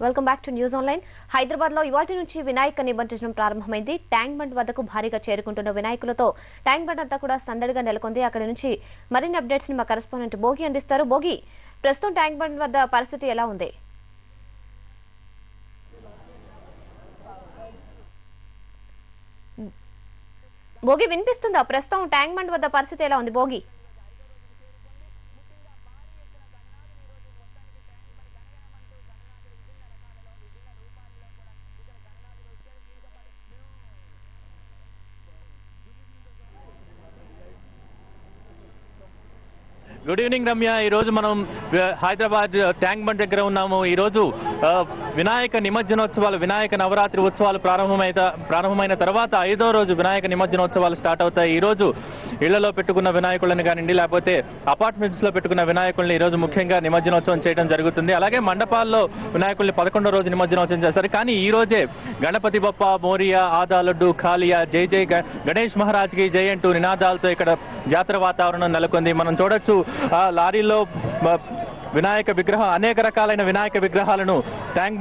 Welcome back to news online. Hyderabad లో ఇవాల్టి నుంచి వినాయక నిమజ్జనం ప్రారంభమైంది. ట్యాంక్ బండ్ వద్దకు భారీగా చేరుకుంటున్న వినాయకులతో ట్యాంక్ బండ్ అంతా కూడా సందడిగా నెలకొంది. అక్కడి నుంచి మరిన్ని అప్డేట్స్ ని మా కరెస్పాండెంట్ భోగి అందిస్తారు. భోగి, ప్రస్తుతం ట్యాంక్ బండ్ వద్ద పరిస్థితి ఎలా ఉంది? భోగి వినిపిస్తుందా? ప్రస్తుతం ట్యాంక్ బండ్ వద్ద పరిస్థితి ఎలా ఉంది భోగి? Good evening Ramya. ఈరోజు మనం హైదరాబాద్ ట్యాంక్ బండ్ దగ్గర ఉన్నాము. ఈరోజు వినాయక నిమజ్జనోత్సవాలు, వినాయక నవరాత్రి ఉత్సవాలు ప్రారంభమైన తర్వాత 5వ రోజు వినాయక నిమజ్జనోత్సవాలు స్టార్ట్ అవుతాయి. ఈరోజు ఇళ్లలో పెట్టుకున్న వినాయకులను కానివ్వండి, లేకపోతే అపార్ట్మెంట్స్ లో పెట్టుకున్న వినాయకుల్ని ఈరోజు ముఖ్యంగా నిమజ్జనోత్సవం చేయడం జరుగుతుంది. అలాగే మండపాల్లో వినాయకుల్ని 11వ రోజు నిమజ్జనోత్సవం చేస్తారు. కానీ ఈ రోజే గణపతి బప్ప మోరియా, ఆదా లడ్డు, ఖాలియా, జై జై గణేష్ మహారాజ్ కి జై అంటూ నినాదాలతో ఇక్కడ జాతర వాతావరణం నెలకొంది. మనం చూడొచ్చు లారీల్లో వినాయక విగ్రహం, అనేక రకాలైన వినాయక విగ్రహాలను ట్యాంక్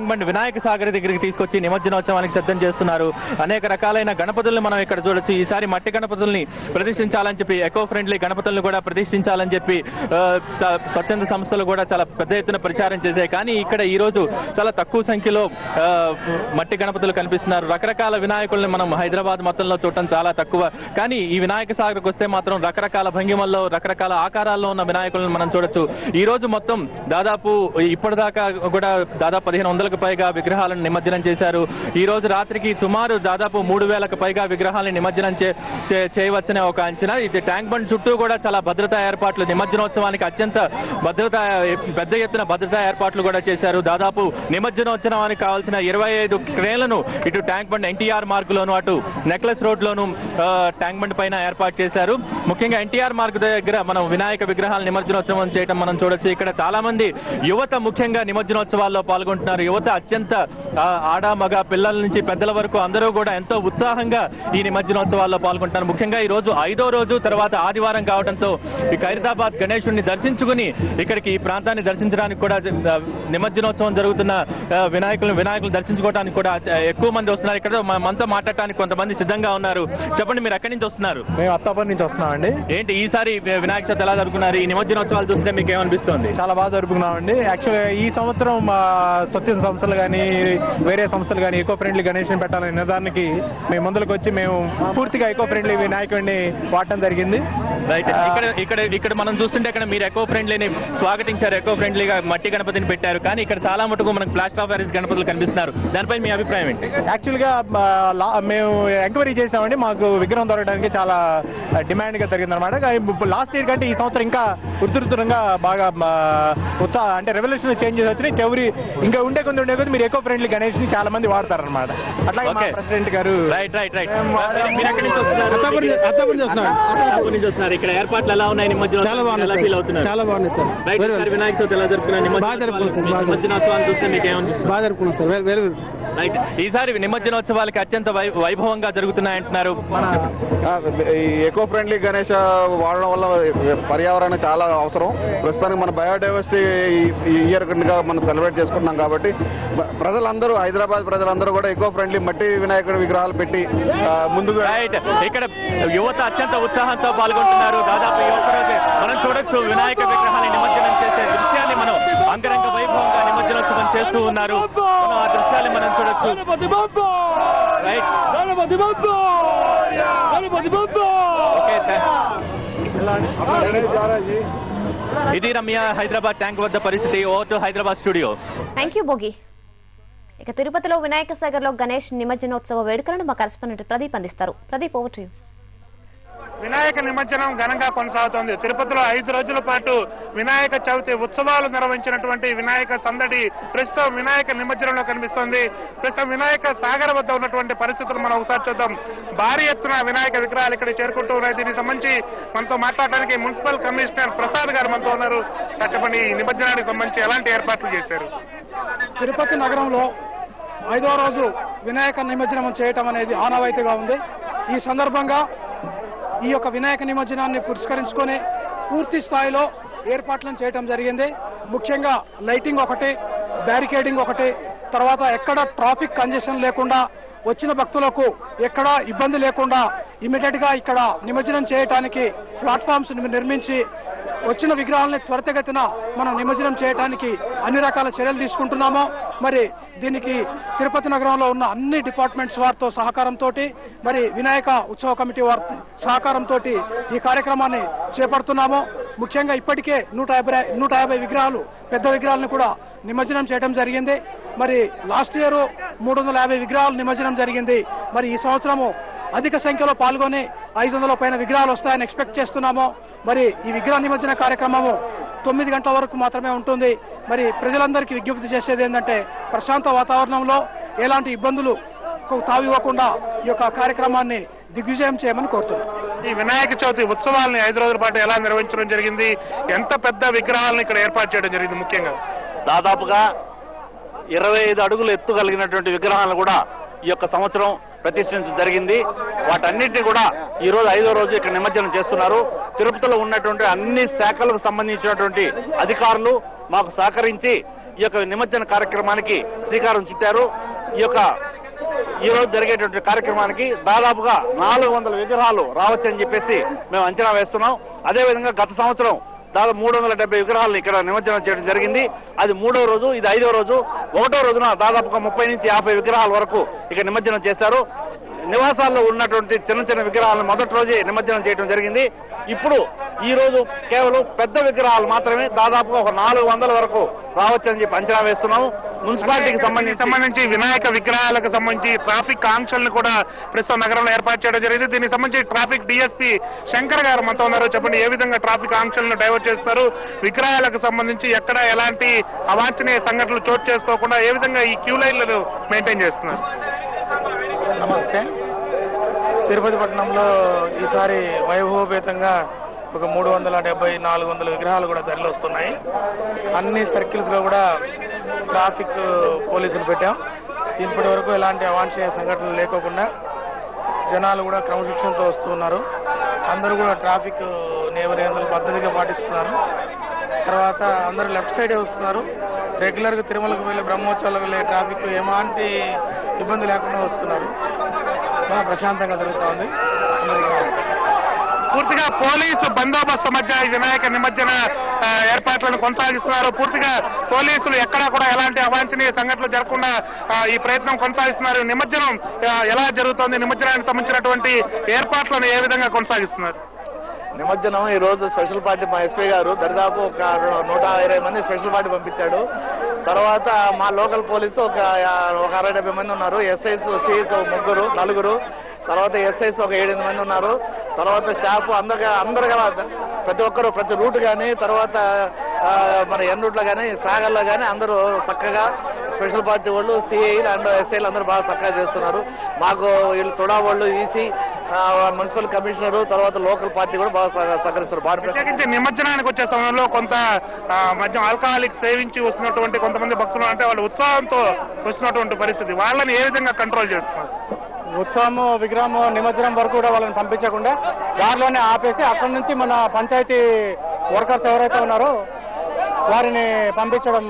బండ్ వినాయక సాగర్ దగ్గరికి తీసుకొచ్చి నిమజ్జనోత్సవానికి సిద్ధం చేస్తున్నారు. అనేక రకాలైన గణపతుల్ని మనం ఇక్కడ చూడొచ్చు. ఈసారి మట్టి గణపతుల్ని ప్రతిష్ఠించాలని చెప్పి, ఎకో ఫ్రెండ్లీ గణపతుల్ని కూడా ప్రతిష్ఠించాలని చెప్పి స్వచ్ఛంద సంస్థలు కూడా చాలా పెద్ద ఎత్తున ప్రచారం చేశాయి. కానీ ఇక్కడ ఈ రోజు చాలా తక్కువ సంఖ్యలో మట్టి గణపతులు కనిపిస్తున్నారు. రకరకాల వినాయకుల్ని మనం హైదరాబాద్ మొత్తంలో చూడటం చాలా తక్కువ. కానీ ఈ వినాయక సాగర్కి వస్తే మాత్రం రకరకాల భంగిమల్లో, రకరకాల ఆకారాల్లో ఉన్న వినాయకులను మనం చూడొచ్చు. ఈ రోజు మొత్తం దాదాపు ఇప్పటిదాకా కూడా దాదాపు 1500కు పైగా విగ్రహాలను నిమజ్జనం చేశారు. ఈ రోజు రాత్రికి సుమారు దాదాపు 3000కు పైగా విగ్రహాలను నిమజ్జనం చేయవచ్చనే ఒక అంచనా. ఇది ట్యాంక్ బండ్ చుట్టూ కూడా చాలా భద్రతా ఏర్పాట్లు, నిమజ్జనోత్సవానికి అత్యంత పెద్ద ఎత్తున భద్రతా ఏర్పాట్లు కూడా చేశారు. దాదాపు నిమజ్జనోత్సవానికి కావాల్సిన 25 క్రేన్లను ఇటు ట్యాంక్ బండ్ ఎన్టీఆర్ మార్గులోను, అటు నెక్లెస్ రోడ్ లోను ట్యాంక్ బండ్ పైన ఏర్పాటు చేశారు. ముఖ్యంగా ఎన్టీఆర్ మార్గ్ దగ్గర మనం వినాయక విగ్రహాల నిమజ్జనోత్సవం చేయడం మనం చూడొచ్చు. ఇక్కడ చాలా మంది యువత ముఖ్యంగా నిమజ్జనోత్సవాల్లో పాల్గొంటున్నారు. యువత అత్యంత ఆడ మగ పిల్లల నుంచి పెద్దల వరకు అందరూ కూడా ఎంతో ఉత్సాహంగా ఈ నిమజ్జనోత్సవాల్లో పాల్గొంటున్నారు. ముఖ్యంగా ఈ రోజు 5వ రోజు తర్వాత ఆదివారం కావడంతో ఈ ఖైరతాబాద్ గణేశుడిని దర్శించుకుని ఇక్కడికి ఈ ప్రాంతాన్ని దర్శించడానికి కూడా, నిమజ్జనోత్సవం జరుగుతున్న వినాయకులు దర్శించుకోవడానికి కూడా ఎక్కువ మంది వస్తున్నారు. ఇక్కడ మనతో మాట్లాడటానికి కొంతమంది సిద్ధంగా ఉన్నారు. చెప్పండి, మీరు ఎక్కడి నుంచి వస్తున్నారు? మేము అత్తాపూర్ నుంచి వస్తున్నామండి. ఏంటి ఈసారి వినాయక చవితి ఎలా జరుపుకున్నారు? ఈ నిమజ్జనోత్సవాలు చూస్తే మీకు ఏమనిపిస్తుంది? చాలా బాగా జరుపుకున్నామండి. యాక్చువల్గా ఈ సంవత్సరం స్వచ్ఛంద సంస్థలు కానీ, వేరే సంస్థలు కానీ ఎకో ఫ్రెండ్లీ గణేష్ని పెట్టాలనే నిర్ధారణకి మేము ముందుకు వచ్చి మేము పూర్తిగా ఎకో ఫ్రెండ్లీ వినాయకుడిని వాడటం జరిగింది. రైట్. ఇక్కడ మనం చూస్తుంటే ఇక్కడ మీరు ఎకో ఫ్రెండ్లీని స్వాగతించారు, ఎకో ఫ్రెండ్లీగా మట్టి గణపతిని పెట్టారు. కానీ ఇక్కడ చాలా మటుకు మనకు ప్లాస్టర్ ఆఫ్ ప్యారిస్ గణపతులు కనిపిస్తున్నారు. దానిపై మీ అభిప్రాయం ఏంటి? యాక్చువల్గా మేము ఎంక్వైరీ చేసామండి. మాకు విగ్రహం దొరకడానికి చాలా డిమాండ్గా జరిగిందనమాట. లాస్ట్ ఇయర్ కంటే ఈ సంవత్సరం ఇంకా ఉధృతంగా బాగా అంటే రెవల్యూషన్ చేంజెస్ వచ్చినాయి. ఇంకా ఉండే కొద్ది మీరు ఎకో ఫ్రెండ్లీ గణేష్ ని చాలా మంది వాడతారనమాట. అట్లాగే ప్రెసిడెంట్ గారు ఇక్కడ ఏర్పాట్లు ఎలా ఉన్నాయి? చాలా బాగున్నాయి సార్. వినాయక చవితి ఎలా జరుపుకున్నారు? నిమజ్జనోత్సవాన్ని చూస్తే మీకు ఏమన్నా బాగా జరుపుకున్నాం సార్. రైట్. ఈసారి నిమజ్జనోత్సవాలకి అత్యంత వైభవంగా జరుగుతున్నాయంటున్నారు. ఈ ఎకో ఫ్రెండ్లీ గణేష వాడడం వల్ల పర్యావరణం చాలా అవసరం. ప్రస్తుతానికి మన బయోడైవర్సిటీ ఈ ఇయర్ మనం సెలబ్రేట్ చేసుకుంటున్నాం కాబట్టి ప్రజలందరూ, హైదరాబాద్ ప్రజలందరూ కూడా ఎకో ఫ్రెండ్లీ మట్టి వినాయకుడి విగ్రహాలు పెట్టి ముందుగా. రైట్. ఇక్కడ యువత అత్యంత ఉత్సాహంతో పాల్గొంటున్నారు. దాదాపు ఈ ఒక్కరోజే మనం చూడొచ్చు వినాయక విగ్రహాన్ని నిమజ్జనం చేసే దృశ్యాన్ని మనం అంగరంగ వైభవంగా నిమజ్జనోత్సవం చేస్తూ ఉన్నారు. ఆ దృశ్యాన్ని మనం చూడొచ్చు. ఇది రమ్య, హైదరాబాద్ ట్యాంక్ వద్ద పరిస్థితి. Over to Hyderabad studio. Thank you Bhogi. ఇక తిరుపతిలో వినాయక సాగర్ లో గణేష్ నిమజ్జనోత్సవ వేడుకలను మా కరెస్పాండెంట్ ప్రదీప్ అందిస్తారు. Pradeep, over to you. Vinayaka నిమజ్జనం ఘనంగా కొనసాగుతోంది. తిరుపతిలో 5 రోజుల పాటు వినాయక చవితి ఉత్సవాలు నిర్వహించినటువంటి వినాయక సందడి ప్రస్తుతం వినాయక నిమజ్జనంలో కనిపిస్తోంది. ప్రస్తుతం వినాయక సాగర్ వద్ద ఉన్నటువంటి పరిస్థితులు మనం ఒకసారి చూద్దాం. భారీ ఎత్తున వినాయక విగ్రహాలు ఇక్కడ చేరుకుంటూ ఉన్నాయి. దీనికి సంబంధించి మనతో మాట్లాడడానికి మున్సిపల్ కమిషనర్ ప్రసాద్ గారు మనతో ఉన్నారు. చెప్పండి, ఈ నిమజ్జనానికి సంబంధించి ఎలాంటి ఏర్పాట్లు చేశారు? తిరుపతి నగరంలో 5వ రోజు వినాయక నిమజ్జనం చేయటం అనేది ఆనవాయితీగా ఉంది. ఈ సందర్భంగా ఈ యొక్క వినాయక నిమజ్జనాన్ని పురస్కరించుకొని పూర్తి స్థాయిలో ఏర్పాట్లను చేయటం జరిగింది. ముఖ్యంగా లైటింగ్ ఒకటి, బ్యారికేడింగ్ ఒకటి, తర్వాత ఎక్కడ ట్రాఫిక్ కంజెషన్ లేకుండా వచ్చిన భక్తులకు ఎక్కడా ఇబ్బంది లేకుండా ఇమీడియట్ గా ఇక్కడ నిమజ్జనం చేయడానికి ప్లాట్ఫామ్స్ నిర్మించి వచ్చిన విగ్రహాలని త్వరితగతిన మనం నిమజ్జనం చేయడానికి అన్ని రకాల చర్యలు తీసుకుంటున్నాము. మరి దీనికి తిరుపతి నగరంలో ఉన్న అన్ని డిపార్ట్మెంట్స్ వారితో సహకారంతో, మరి వినాయక ఉత్సవ కమిటీ వారి సహకారంతో ఈ కార్యక్రమాన్ని చేపడుతున్నాము. ముఖ్యంగా ఇప్పటికే 150 విగ్రహాలు, పెద్ద విగ్రహాలను కూడా నిమజ్జనం చేయడం జరిగింది. మరి లాస్ట్ ఇయర్ 350 విగ్రహాలు నిమజ్జనం జరిగింది. మరి ఈ సంవత్సరము అధిక సంఖ్యలో పాల్గొని 500 పైన విగ్రహాలు వస్తాయని ఎక్స్పెక్ట్ చేస్తున్నాము. మరి ఈ విగ్రహ నిమజ్జన కార్యక్రమము 9 గంటల వరకు మాత్రమే ఉంటుంది. మరి ప్రజలందరికీ విజ్ఞప్తి చేసేది ఏంటంటే ప్రశాంత వాతావరణంలో ఎలాంటి ఇబ్బందులు తావివ్వకుండా ఈ యొక్క కార్యక్రమాన్ని దిగ్విజయం చేయమని కోరుతున్నాం. ఈ వినాయక చవితి ఉత్సవాలని 5 రోజుల పాటు ఎలా నిర్వహించడం జరిగింది? ఎంత పెద్ద విగ్రహాలను ఇక్కడ ఏర్పాటు చేయడం జరిగింది? ముఖ్యంగా దాదాపుగా 25 అడుగులు ఎత్తు కలిగినటువంటి విగ్రహాలను కూడా ఈ యొక్క సంవత్సరం ప్రతిష్ఠించడం జరిగింది. వాటన్నిటిని కూడా ఈ రోజు 5వ రోజు ఇక్కడ నిమజ్జనం చేస్తున్నారు. తిరుపతిలో ఉన్నటువంటి అన్ని శాఖలకు సంబంధించినటువంటి అధికారులు మాకు సహకరించి ఈ యొక్క నిమజ్జన కార్యక్రమానికి శ్రీకారం చుట్టారు. ఈ రోజు జరిగేటువంటి కార్యక్రమానికి దాదాపుగా 400 విగ్రహాలు రావచ్చని చెప్పేసి మేము అంచనా వేస్తున్నాం. అదేవిధంగా గత సంవత్సరం దాదాపు 370 విగ్రహాలను ఇక్కడ నిమజ్జనం చేయడం జరిగింది. అది 3వ రోజు, ఇది 5వ రోజు. 1వ రోజున దాదాపుగా 30 నుంచి 50 విగ్రహాల వరకు ఇక్కడ నిమజ్జనం చేశారు. నివాసాల్లో ఉన్నటువంటి చిన్న చిన్న విగ్రహాలను మొదటి రోజే నిమజ్జనం చేయడం జరిగింది. ఇప్పుడు ఈ రోజు కేవలం పెద్ద విగ్రహాలు మాత్రమే దాదాపుగా ఒక 400 వరకు రావచ్చని చెప్పి అంచనా వేస్తున్నాము. మున్సిపాలిటీకి సంబంధించి వినాయక విగ్రహాలకు సంబంధించి ట్రాఫిక్ ఆంక్షలను కూడా ప్రస్తుతం నగరంలో ఏర్పాటు చేయడం జరిగింది. దీనికి సంబంధించి ట్రాఫిక్ డిఎస్పీ శంకర్ గారు మనతో ఉన్నారు. చెప్పండి, ఏ విధంగా ట్రాఫిక్ ఆంక్షలను డైవర్ట్ చేస్తారు? విగ్రహాలకు సంబంధించి ఎక్కడ ఎలాంటి అవాంఛనీయ సంఘటనలు చోటు చేసుకోకుండా ఏ విధంగా ఈ క్యూ లైన్లను మెయింటైన్ చేస్తున్నారు? నమస్తే. తిరుపతి పట్టణంలో ఈసారి వైభవపేతంగా ఒక 370-400 విగ్రహాలు కూడా తరలి వస్తున్నాయి. అన్ని సర్కిల్స్ లో కూడా ట్రాఫిక్ పోలీసులు పెట్టాం. ఇప్పటి వరకు ఎలాంటి అవాంఛనీయ సంఘటనలు లేకోకుండా జనాలు కూడా క్రమశిక్షణతో వస్తున్నారు. అందరూ కూడా ట్రాఫిక్ నిబంధనలు పద్ధతిగా పాటిస్తున్నారు. తర్వాత అందరూ లెఫ్ట్ సైడే వస్తున్నారు. రెగ్యులర్ గా తిరుమలకు వెళ్ళి బ్రహ్మోత్సవాలకు వెళ్ళే ట్రాఫిక్ ఎలాంటి ఇబ్బంది లేకుండా వస్తున్నారు. బాగా ప్రశాంతంగా జరుగుతోంది. అందరికీ నమస్కారం. పూర్తిగా పోలీసు బందోబస్తు మధ్య ఈ వినాయక నిమజ్జన ఏర్పాట్లను కొనసాగిస్తున్నారు. పూర్తిగా పోలీసులు ఎక్కడా కూడా ఎలాంటి అవాంఛనీయ సంఘటనలు జరగకుండా ఈ ప్రయత్నం కొనసాగిస్తున్నారు. నిమజ్జనం ఎలా జరుగుతోంది? నిమజ్జనానికి సంబంధించినటువంటి ఏర్పాట్లను ఏ విధంగా కొనసాగిస్తున్నారు? నిమజ్జనం ఈ రోజు స్పెషల్ పార్టీ మా ఎస్పీ గారు దాదాపు ఒక 120 మంది స్పెషల్ పార్టీ పంపించాడు. తర్వాత మా లోకల్ పోలీసు ఒక 60-70 మంది ఉన్నారు. ఎస్ఐస్, సిఐస్ 4, తర్వాత ఎస్ఐస్ ఒక 7-8 మంది ఉన్నారు. తర్వాత స్టాఫ్ అందరు ప్రతి ఒక్కరు ప్రతి రూట్ కానీ తర్వాత మన ఎన్ రూట్లో కానీ సాగర్లో కానీ అందరూ చక్కగా స్పెషల్ పార్టీ వాళ్ళు, సిఐలు అండ్ ఎస్ఐలు అందరూ బాగా చక్కగా చేస్తున్నారు. మాకు వీళ్ళు తొడా వాళ్ళు, ఈసీ, మున్సిపల్ కమిషనర్, తర్వాత లోకల్ పార్టీ కూడా బాగా సహకరిస్తారు. ప్రత్యేకించి నిమజ్జనానికి వచ్చే సమయంలో కొంత మద్యం ఆల్కహాలిక్ సేవించి వస్తున్నటువంటి కొంతమంది భక్తులు అంటే వాళ్ళు ఉత్సాహంతో వస్తున్నటువంటి పరిస్థితి, వాళ్ళని ఏ విధంగా కంట్రోల్ చేస్తున్నారు? ఉత్సవం విగ్రహం నిమజ్జనం వరకు కూడా వాళ్ళని పంపించకుండా దారిలోనే ఆపేసి అక్కడి నుంచి మన పంచాయతీ వర్కర్స్ ఎవరైతే ఉన్నారో వారిని పంపించడం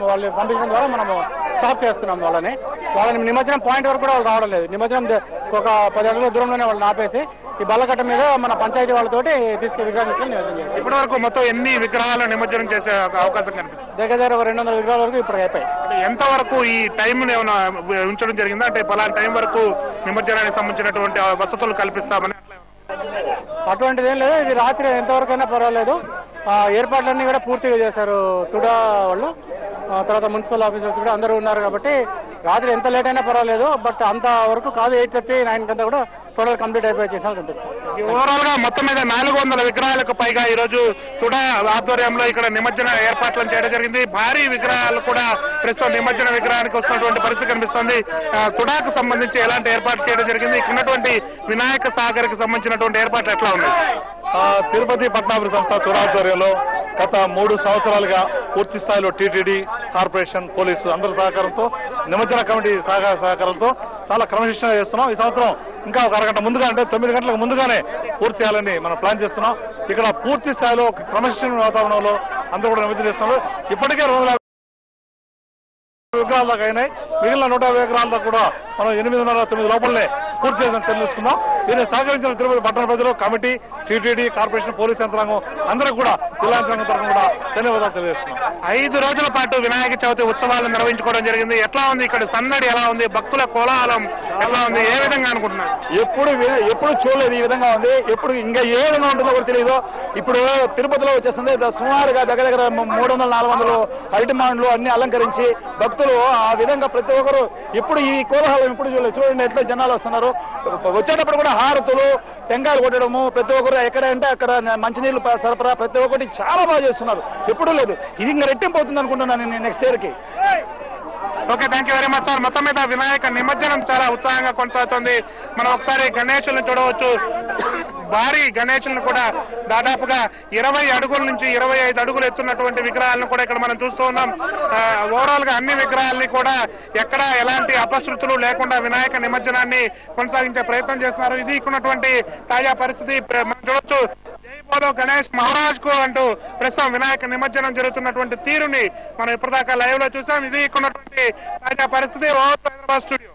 ద్వారా మనము స్టాప్ చేస్తున్నాం. వాళ్ళని నిమజ్జనం పాయింట్ వరకు కూడా వాళ్ళు రావడం లేదు. నిమజ్జనం ఒక 10 అడుగుల దూరంలోనే వాళ్ళని ఆపేసి ఈ బల్లకట్ట మీద మన పంచాయతీ వాళ్ళతోటి విగ్రహం నిమజ్జనం చేస్తాం. ఇప్పటి వరకు మొత్తం ఎన్ని విగ్రహాలు నిమజ్జనం చేసే అవకాశం కనిపిస్తుంది? దగ్గర 200 విగ్రహాల వరకు ఇప్పుడు అయిపోయి. ఎంతవరకు ఈ టైంను ఏమైనా ఉంచడం జరిగిందా? అంటే పలానా టైం వరకు నిమజ్జనానికి సంబంధించినటువంటి వసతులు కల్పిస్తామని అటువంటిది ఏం లేదు. ఇది రాత్రి ఎంతవరకు అయినా పర్వాలేదు. ఏర్పాట్లన్నీ కూడా పూర్తిగా చేశారు తుడా వాళ్ళు, తర్వాత మున్సిపల్ ఆఫీసర్స్ కూడా అందరూ ఉన్నారు కాబట్టి రాత్రి ఎంత లేట్ అయినా పర్వాలేదు. బట్ అంత వరకు కాదు, 8:30-9 కంతా కూడా టోటల్ కంప్లీట్ అయిపోయి చేసినా కనిపిస్తుంది. ఓవరాల్ గా మొత్తం మీద 400 విగ్రహాలకు పైగా ఈ రోజు తుడా ఆధ్వర్యంలో ఇక్కడ నిమజ్జన ఏర్పాట్లను చేయడం జరిగింది. భారీ విగ్రహాలు కూడా ప్రస్తుతం నిమజ్జన విగ్రహానికి వస్తున్నటువంటి పరిస్థితి కనిపిస్తుంది. తుడాకు సంబంధించి ఎలాంటి ఏర్పాట్లు చేయడం జరిగింది? ఇక్కడ ఉన్నటువంటి వినాయక సాగర్ కి సంబంధించినటువంటి ఏర్పాట్లు ఎట్లా ఉన్నాయి? తిరుపతి పట్టణాభివృద్ధి సంస్థ తుడా ఆధ్వర్యంలో గత 3 సంవత్సరాలుగా పూర్తి స్థాయిలో టీటీడీ, కార్పొరేషన్, పోలీసు అందరి సహకారంతో, నిమజ్జన కమిటీ సహకారంతో చాలా క్రమశిక్షణ చేస్తున్నాం. ఈ సంవత్సరం ఇంకా ఒక అరగంట ముందుగా, అంటే 9 గంటలకు ముందుగానే పూర్తి చేయాలని మనం ప్లాన్ చేస్తున్నాం. ఇక్కడ పూర్తి స్థాయిలో క్రమశిక్షణ వాతావరణంలో అందరూ కూడా నిమజ్జనం చేస్తున్నారు. ఇప్పటికే 250 విగ్రహాల దాకా అయినాయి. మిగిలిన 150 విగ్రహాల దాకా కూడా మనం 8:30-9 లోపలనే పూర్తి చేసిన తెలుసుకుందాం. దీన్ని సహకరించిన తిరుపతి పట్టణ ప్రజలు, కమిటీ, టీటీడీ, కార్పొరేషన్, పోలీస్ యంత్రాంగం అందరూ కూడా జిల్లా యంత్రాంగం తరఫున కూడా ధన్యవాదాలు తెలియజేస్తున్నాం. 5 రోజుల పాటు వినాయక చవితి ఉత్సవాలు నిర్వహించుకోవడం జరిగింది. ఎట్లా ఉంది ఇక్కడ సందడి, ఎలా ఉంది, భక్తుల కోలాహలం ఎలా ఉంది, ఏ విధంగా అనుకుంటున్నారు? ఎప్పుడు చూడలేదు ఈ విధంగా ఉంది. ఎప్పుడు ఇంకా ఏ విధంగా ఉంటుందో కూడా తెలియదు. ఇప్పుడు తిరుపతిలో వచ్చేస్తుంది సుమారుగా దగ్గర 300-400 అరటి మాండ్లు అన్ని అలంకరించి భక్తులు ఆ విధంగా ప్రతి ఒక్కరు ఇప్పుడు ఈ కోలాహలం ఇప్పుడు చూడలేదు. చూడండి ఎట్లా జనాలు వస్తున్నారు. వచ్చేటప్పుడు కూడా హారతులు, టెంకాయలు కొట్టడము, ప్రతి ఒక్కరు ఎక్కడంటే అక్కడ మంచినీళ్ళు సరఫరా ప్రతి ఒక్కటి చాలా బాగా చేస్తున్నారు. ఎప్పుడూ లేదు. ఇది ఇంకా రెట్టింపు అవుతుంది అనుకుంటున్నాను నేను నెక్స్ట్ ఇయర్ కి. Okay, thank you very much sir. మొత్తం మీద వినాయక నిమజ్జనం చాలా ఉత్సాహంగా కొనసాగుతుంది. మనం ఒకసారి గణేశులను చూడవచ్చు. భారీ గణేశులను కూడా దాదాపుగా 20 అడుగుల నుంచి 25 అడుగులు ఎత్తున్నటువంటి విగ్రహాలను కూడా ఇక్కడ మనం చూస్తూ ఉన్నాం. ఓవరాల్ గా అన్ని విగ్రహాలని కూడా ఎక్కడ ఎలాంటి అపశృతులు లేకుండా వినాయక నిమజ్జనాన్ని కొనసాగించే ప్రయత్నం చేస్తున్నారు. ఇది ఉన్నటువంటి తాజా పరిస్థితి. మనం చూడొచ్చు, జై బోలో గణేష్ మహారాజ్ కు అంటూ ప్రస్తుతం వినాయక నిమజ్జనం జరుగుతున్నటువంటి తీరుని మనం ఇప్పటిదాకా లైవ్ లో చూసాం. ఇది ఉన్నటువంటి తాజా పరిస్థితి. హైదరాబాద్ స్టూడియో.